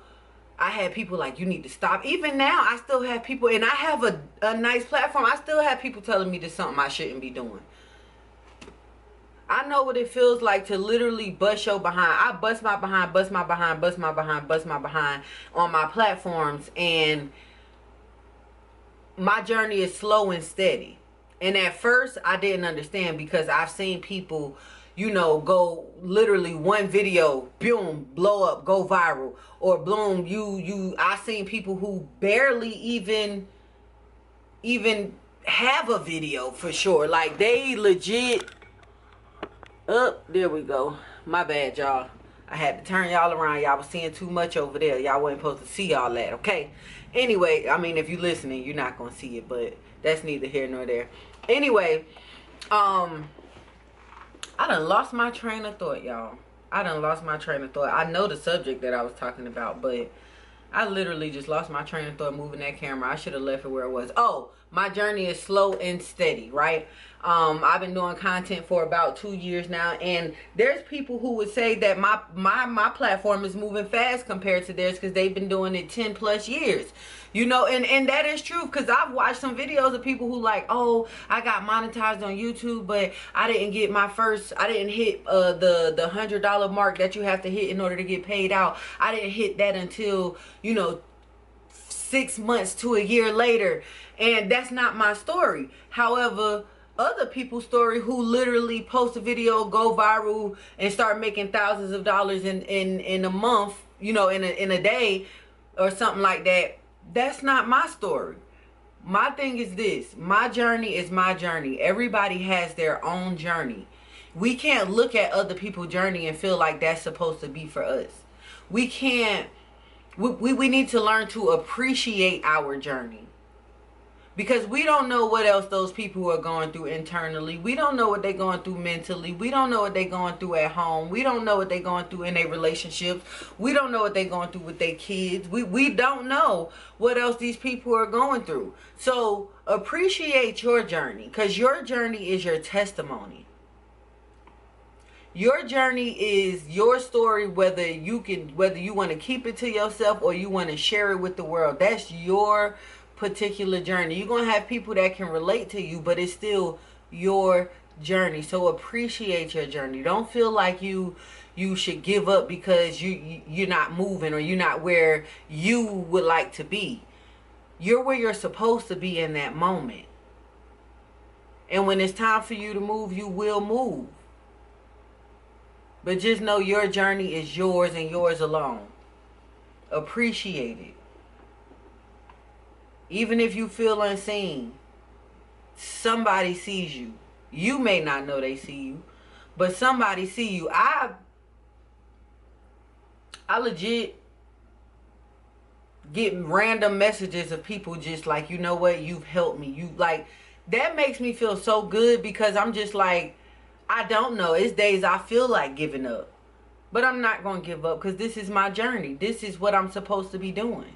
I had people like, you need to stop. Even now, I still have people, and I have a nice platform. I still have people telling me there's something I shouldn't be doing. I know what it feels like to literally bust your behind. I bust my behind, bust my behind, bust my behind, bust my behind on my platforms. And my journey is slow and steady. And at first, I didn't understand, because I've seen people, you know, go literally one video, boom, blow up, go viral. Or boom, I've seen people who barely even have a video for sure. Like, they legit... there we go. My bad, y'all. I had to turn y'all around. Y'all was seeing too much over there. Y'all wasn't supposed to see all that, okay? Anyway, I mean, if you listening, you're not gonna see it, but that's neither here nor there. Anyway, I done lost my train of thought, y'all. I done lost my train of thought. I know the subject that I was talking about, but I literally just lost my train of thought moving that camera. I should have left it where it was. Oh, my journey is slow and steady, right? I've been doing content for about 2 years now, and there's people who would say that my platform is moving fast compared to theirs, because they've been doing it 10 plus years. You know, and that is true, because I've watched some videos of people who like, oh, I got monetized on YouTube, but I didn't get I didn't hit the $100 mark that you have to hit in order to get paid out. I didn't hit that until, you know, 6 months to a year later. And that's not my story. However, other people's story who literally post a video, go viral, and start making thousands of dollars in a month, you know, in a day or something like that, that's not my story. My thing is this: my journey is my journey. Everybody has their own journey. We can't look at other people's journey and feel like that's supposed to be for us. We can't. We need to learn to appreciate our journey, because we don't know what else those people are going through internally. We don't know what they're going through mentally. We don't know what they're going through at home. We don't know what they're going through in their relationships. We don't know what they're going through with their kids. We don't know what else these people are going through. So appreciate your journey, because your journey is your testimony. Your journey is your story, whether you want to keep it to yourself or you want to share it with the world. That's your particular journey. You're going to have people that can relate to you, but it's still your journey. So appreciate your journey. Don't feel like you should give up because you're not moving, or you're not where you would like to be. You're where you're supposed to be in that moment. And when it's time for you to move, you will move. But just know your journey is yours and yours alone. Appreciate it. Even if you feel unseen, somebody sees you. You may not know they see you, but somebody see you. I legit get random messages of people just like, you know what, you've helped me. You like, that makes me feel so good, because I'm just like, I don't know. It's days I feel like giving up. But I'm not going to give up, because this is my journey. This is what I'm supposed to be doing.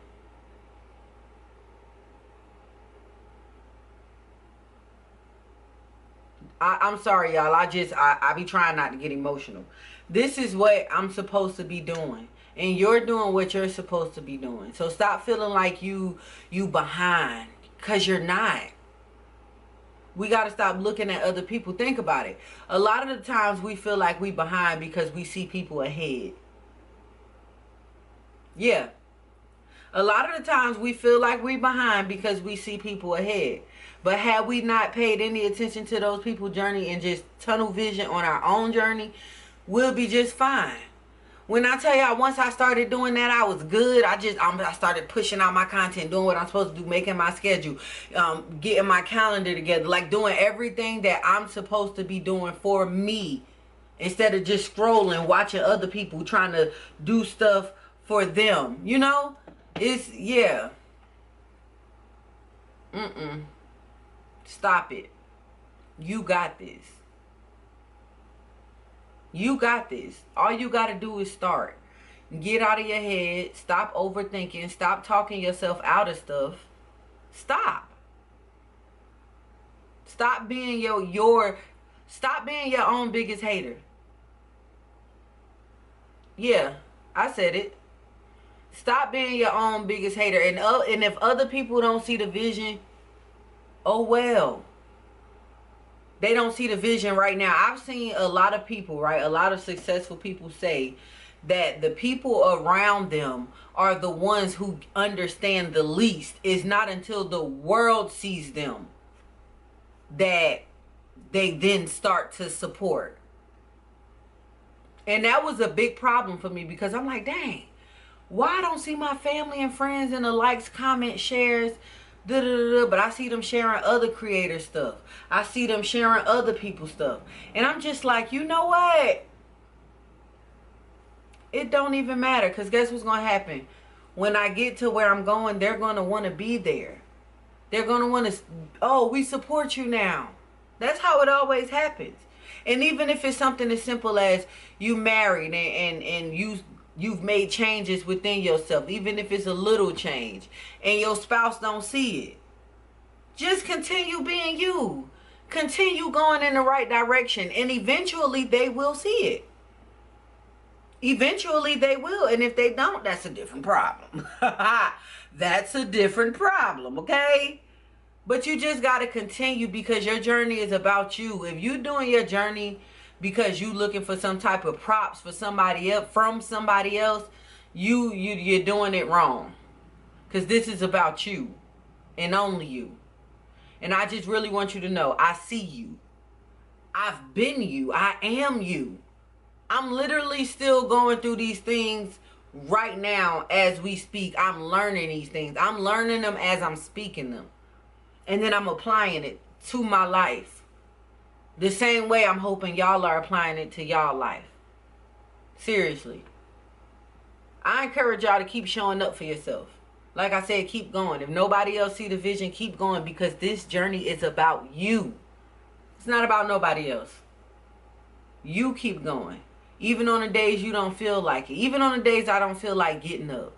I'm sorry, y'all. I be trying not to get emotional. This is what I'm supposed to be doing. And you're doing what you're supposed to be doing. So stop feeling like you behind, because you're not. We got to stop looking at other people. Think about it. A lot of the times we feel like we behind because we see people ahead. Yeah. A lot of the times we feel like we behind because we see people ahead. But had we not paid any attention to those people's journey and just tunnel vision on our own journey, we'll be just fine. When I tell y'all, once I started doing that, I was good. I started pushing out my content, doing what I'm supposed to do, making my schedule, getting my calendar together, like doing everything that I'm supposed to be doing for me, instead of just scrolling, watching other people trying to do stuff for them. You know, it's, yeah. Stop it. You got this. You got this. All you got to do is start. Get out of your head. Stop overthinking. Stop talking yourself out of stuff. Stop. Stop being stop being your own biggest hater. Yeah, I said it. Stop being your own biggest hater. And if other people don't see the vision, oh well. They don't see the vision right now. I've seen a lot of people, right? A lot of successful people say that the people around them are the ones who understand the least. It's not until the world sees them that they then start to support. And that was a big problem for me, because I'm like, dang, why I don't see my family and friends in the likes, comments, shares, but I see them sharing other creator stuff. I see them sharing other people's stuff. And I'm just like, you know what? It don't even matter, because guess what's going to happen? When I get to where I'm going, they're going to want to be there. They're going to want to, oh, we support you now. That's how it always happens. And even if it's something as simple as you married and you've made changes within yourself, even if it's a little change, and your spouse don't see it, just continue being you. Continue going in the right direction, and eventually they will see it. Eventually they will. And if they don't, that's a different problem. That's a different problem, okay? But you just got to continue, because your journey is about you. If you're doing your journey because you looking for some type of props for somebody else, from somebody else, you're doing it wrong. Because this is about you and only you. And I just really want you to know, I see you. I've been you. I am you. I'm literally still going through these things right now as we speak. I'm learning these things. I'm learning them as I'm speaking them. And then I'm applying it to my life. The same way I'm hoping y'all are applying it to y'all life. Seriously. I encourage y'all to keep showing up for yourself. Like I said, keep going. If nobody else see the vision, keep going, because this journey is about you. It's not about nobody else. You keep going. Even on the days you don't feel like it. Even on the days I don't feel like getting up,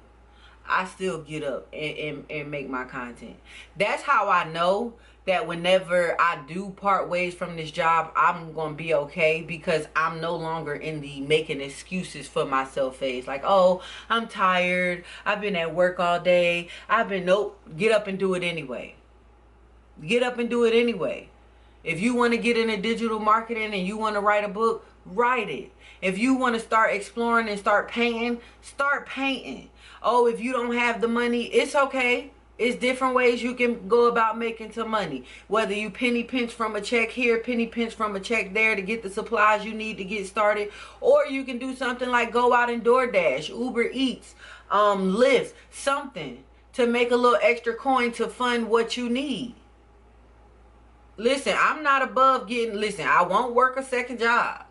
I still get up and make my content. That's how I know that whenever I do part ways from this job, I'm going to be okay, because I'm no longer in the making excuses for myself phase. Like, oh, I'm tired. I've been at work all day. Nope, get up and do it anyway. Get up and do it anyway. If you want to get into digital marketing and you want to write a book, write it. If you want to start exploring and start painting, start painting. Oh, if you don't have the money, it's okay. It's different ways you can go about making some money. Whether you penny pinch from a check here, penny pinch from a check there to get the supplies you need to get started. Or you can do something like go out and DoorDash, Uber Eats, Lyft, something to make a little extra coin to fund what you need. Listen, I'm not above listen, I won't work a second job,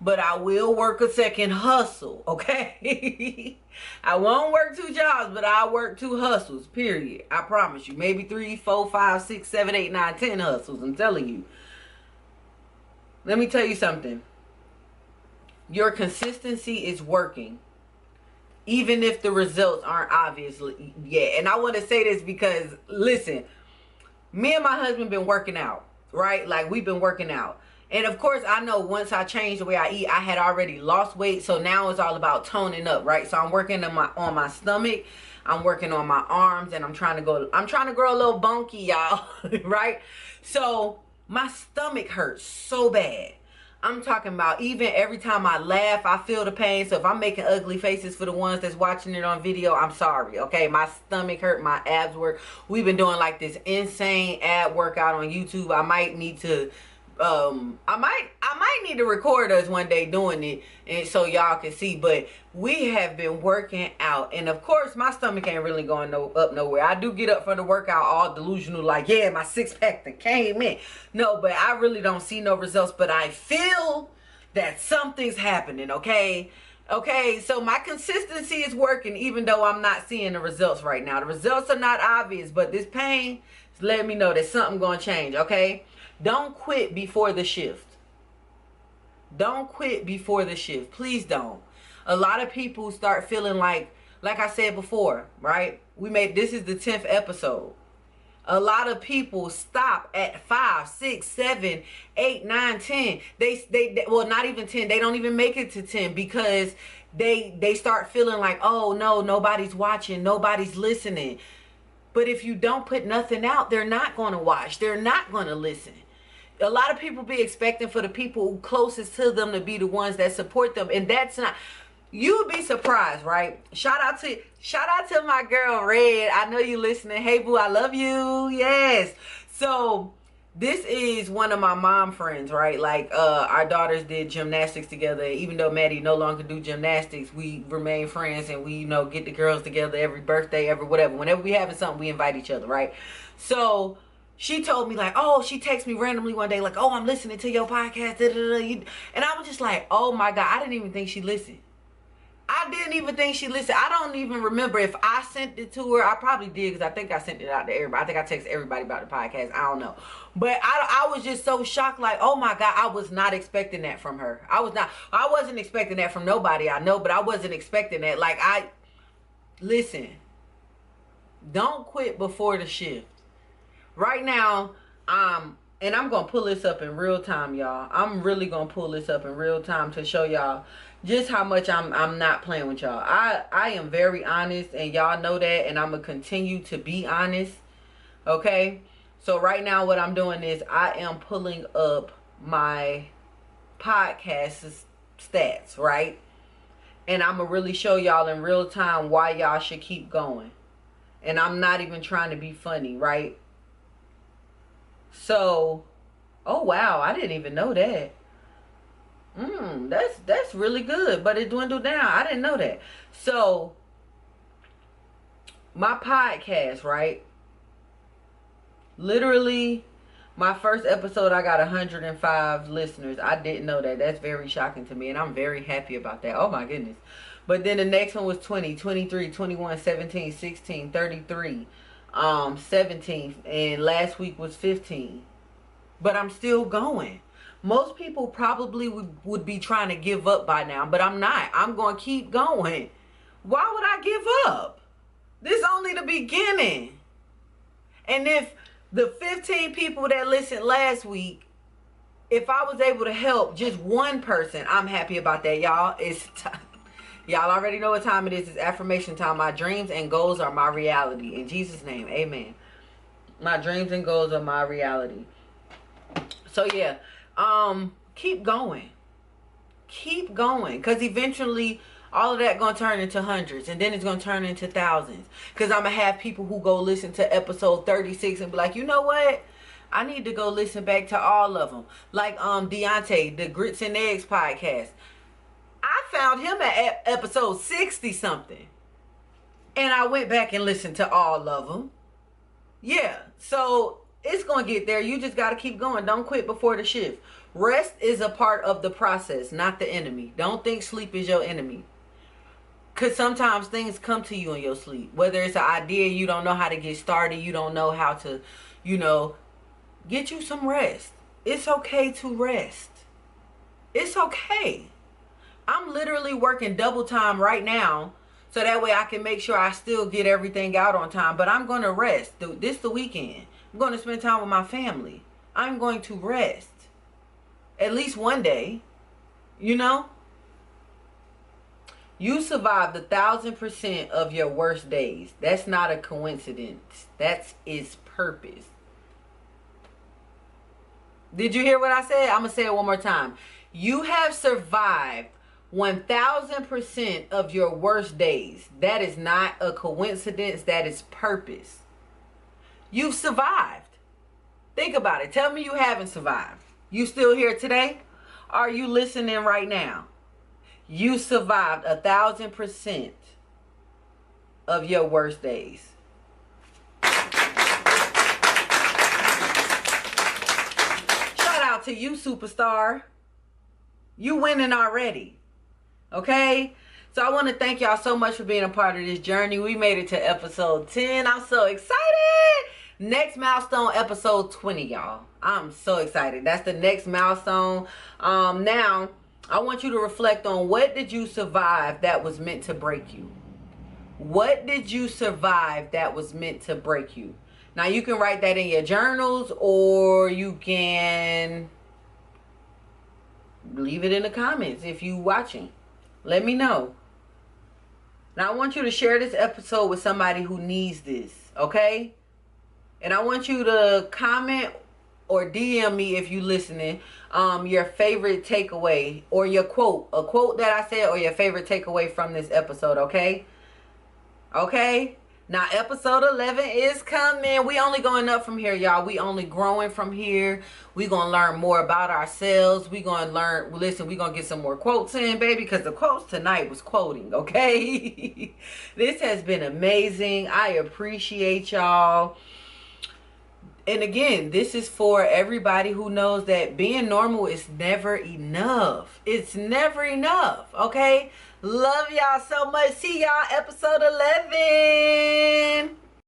but I will work a second hustle, okay? I won't work 2 jobs, but I'll work 2 hustles, period. I promise you. Maybe 3, 4, 5, 6, 7, 8, 9, 10 hustles. I'm telling you. Let me tell you something. Your consistency is working, even if the results aren't obvious yet. And I want to say this because, listen, me and my husband been working out, right? Like, we've been working out. And of course, I know once I changed the way I eat, I had already lost weight. So now it's all about toning up, right? So I'm working on my stomach. I'm working on my arms, and I'm trying to grow a little bunky, y'all, right? So my stomach hurts so bad. I'm talking about even every time I laugh, I feel the pain. So if I'm making ugly faces for the ones that's watching it on video, I'm sorry, okay? My stomach hurt, my abs work. We've been doing like this insane ab workout on YouTube. I might need to I might need to record us one day doing it, and so y'all can see. But we have been working out, and of course my stomach ain't really going up nowhere. I do get up from the workout all delusional, like, yeah, my 6-pack that came in. No, but I really don't see no results, but I feel that something's happening, okay? Okay, so my consistency is working, even though I'm not seeing the results right now. The results are not obvious, but this pain is letting me know that something gonna change, okay? Don't quit before the shift. Don't quit before the shift. Please don't. A lot of people start feeling like I said before, right? This is the 10th episode. A lot of people stop at 5, 6, 7, 8, 9, 10. They well, not even 10. They don't even make it to 10 because they start feeling like, oh no, nobody's watching, nobody's listening. But if you don't put nothing out, they're not going to watch. They're not going to listen. A lot of people be expecting for the people closest to them to be the ones that support them, and that's not. You would be surprised, right? Shout out to my girl Red. I know you listening. Hey boo, I love you. Yes. So this is one of my mom friends, right? Like our daughters did gymnastics together. Even though Maddie no longer do gymnastics, we remain friends, and we, get the girls together every birthday, every whatever. Whenever we having something, we invite each other, right? So she told me like, oh, she texted me randomly one day like, oh, I'm listening to your podcast. And I was just like, oh my God, I didn't even think she listened. I didn't even think she listened. I don't even remember if I sent it to her. I probably did because I think I sent it out to everybody. I think I texted everybody about the podcast. I don't know. But I was just so shocked like, oh my God, I was not expecting that from her. I wasn't expecting that from nobody I know, but I wasn't expecting that. Like, listen, don't quit before the shift. Right now, and I'm going to pull this up in real time, y'all. I'm really going to pull this up in real time to show y'all just how much I'm not playing with y'all. I am very honest, and y'all know that, and I'm going to continue to be honest, okay? So right now what I'm doing is I am pulling up my podcast stats, right? And I'm going to really show y'all in real time why y'all should keep going. And I'm not even trying to be funny, right? So, oh wow, I didn't even know that. That's really good, but it dwindled down. I didn't know that. So, my podcast, right? Literally, my first episode, I got 105 listeners. I didn't know that. That's very shocking to me, and I'm very happy about that. Oh my goodness. But then the next one was 20, 23, 21, 17, 16, 33, 17, and last week was 15. But I'm still going. Most people probably would be trying to give up by now, but I'm not. I'm going to keep going. Why would I give up? This is only the beginning. And if the 15 people that listened last week, if I was able to help just one person, I'm happy about that, y'all. It's time. Y'all already know what time it is. It's affirmation time. My dreams and goals are my reality. In Jesus' name, amen. My dreams and goals are my reality. So yeah, keep going. Keep going. Because eventually, all of that going to turn into hundreds. And then it's going to turn into thousands. Because I'm going to have people who go listen to episode 36 and be like, you know what? I need to go listen back to all of them. Like Deontay, the Grits and Eggs podcast. I found him at episode 60 something. And I went back and listened to all of them. Yeah. So it's going to get there. You just got to keep going. Don't quit before the shift. Rest is a part of the process, not the enemy. Don't think sleep is your enemy. Because sometimes things come to you in your sleep. Whether it's an idea you don't know how to get started. You don't know how to, get you some rest. It's okay to rest. It's okay. I'm literally working double time right now, so that way I can make sure I still get everything out on time. But I'm going to rest. This the weekend. I'm going to spend time with my family. I'm going to rest. At least one day. You survived 1,000% of your worst days. That's not a coincidence. That is purpose. Did you hear what I said? I'm going to say it one more time. You have survived 1,000% of your worst days. That is not a coincidence. That is purpose. You've survived. Think about it. Tell me you haven't survived. You still here today? Are you listening right now? You survived 1,000% of your worst days. Shout out to you, superstar. You winning already. Okay? So I want to thank y'all so much for being a part of this journey. We made it to episode 10. I'm so excited. Next milestone, episode 20, y'all. I'm so excited. That's the next milestone. Now, I want you to reflect on, what did you survive that was meant to break you? What did you survive that was meant to break you? Now, you can write that in your journals, or you can leave it in the comments if you watching. Let me know. Now, I want you to share this episode with somebody who needs this, okay? And I want you to comment or DM me, if you listening, your favorite takeaway or your quote. A quote that I said, or your favorite takeaway from this episode, okay? Okay? Now, episode 11 is coming. We only going up from here, y'all. We only growing from here. We going to learn more about ourselves. We going to learn, listen, we going to get some more quotes in, baby, because the quotes tonight was quoting, okay? This has been amazing. I appreciate y'all. And again, this is for everybody who knows that being normal is never enough. It's never enough, okay? Love y'all so much. See y'all episode 11.